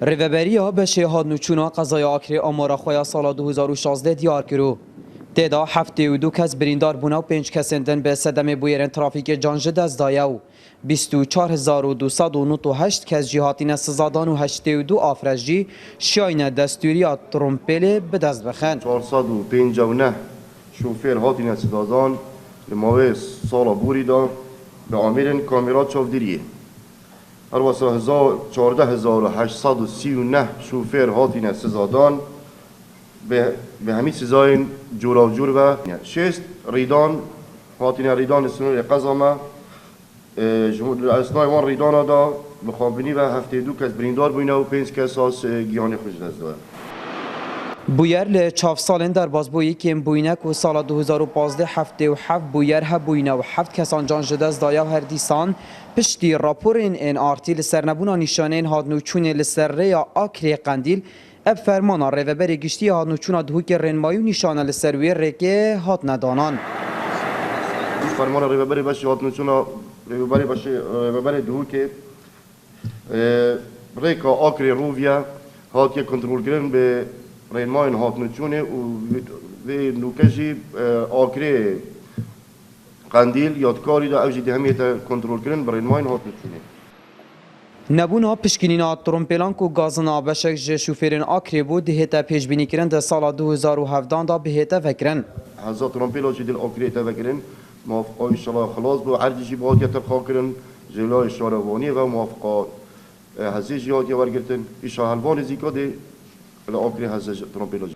ریوبریا به شهاد نوچونا قضای آکری آمارا خویا سال 2016 دیار کرو. تعداد 72 کس بریندار بونا و 5 کس اندن به صدمه بویرن ترافیک جانجد از دایاو. 24298 کس جهاتین سزادان و 82 آفرجی شاین دستوری ترومپل به دست بخن. 459 شوفر هاتین سزادان لماوی سالا بوری دا به عامرین کامیرات چافدریه. ارواسا 14839 شوفر هاتین سزادان به همین سزاین جورا و جور و 6 ریدان هاتین ریدان سنور قزامه اسنای وان ریدان دا بخوابنی و 72 کس بریندار بوینه و 5 کس از گیانی خوش دست داره. بویر ل 4 سالن در بازبویی که بوینه که سال 2015 77 بویر ها بوینه و 7 کسان جان جده از دایا و هر دیسان پشتی راپور این آرتی لسرنبونا نشانه هادنوچون لسر یا آکری قندیل اب فرمان ریوبر گشتی هادنوچون دهوک رنمایی و نشانه لسروی رکه هات ندانان. فرمان ریوبر باشه هادنوچون ریوبر باشه ریوبر دهوک رکه آکری روویا هات یک کنترل کردن به رنماین هاتنوچونه و نوکشی آکری قندیل یادکاری دا اوجی دهمیت کنترل کردن برای رنماین هاتنوچونه. نبونا پشکنینا ترومپلان کو گازنا بشک ج شوفرین آکری بود دهتا پیشبینی کردن در سال 2017 دا بهتا فکرن. هزار ترومپلا چی دل آکری تا فکرن موافقه انشالله خلاص بو عرضی باید ترخا کردن جلای شاروانی و موافقه هزی جهاتی ورگرتن ایشا هلوان زیکاده لآکری هزج ترومپلا.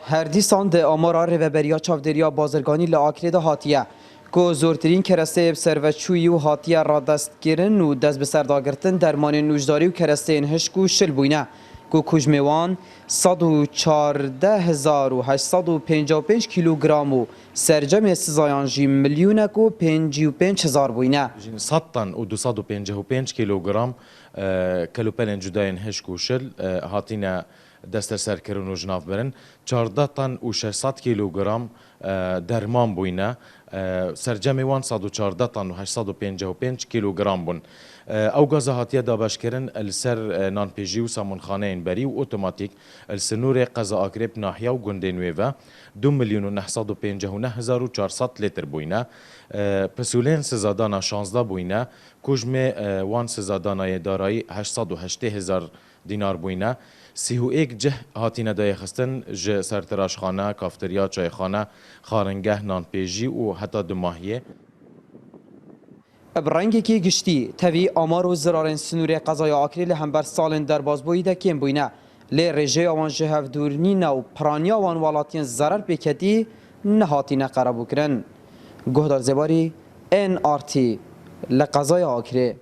هر دیسان ده آمارا ریوبریا چافدریا بازرگانی لآکری ده هاتیه که زورترین کرسته بسروچویی و هاتیه را دست گیرن و دست بسرداگرتن درمان نوشداری و کرسته انهشک و شل بوینه که کجموان 114,855 کیلوگرم و سرجم سزایانجی میلیون و 55,000 بوینه. 100 طن و 255 کیلوگرم کلوپلن جدای انهشک و شل هاتینا دستر سرکرون و جناف برن 14 طن و 600 کیلوگرم درمان بوینه سرجم وان 114 طن و 855 کیلوگرم بون او گاز هاتیه دابش کرن السر نانپیجی و سامونخانه این بری و اتوماتیک السنور قضا آکریب ناحیه و گندینوی و 2,959,400 لیتر بوینه پسولین سزادانا 16 بوینه کجم وان سزادانای دارایی 808,000 دینار بوینه 31 جه هاتینه دای خستن ج سرتراشخانه، کافتریا، چایخانه، خارنگه، نانپیجی و حتی دماهیه. برنگی که گشتی توی آمار و زرارن سنوری قضای آکری لهم سالن در بازبویی ده کم بوینه لی رژه آوان جهف دورنین و پرانی آوان والاتین ضرر بکتی نهاتینه قرابو کرن. گهدار زباری NRT لقضای آکری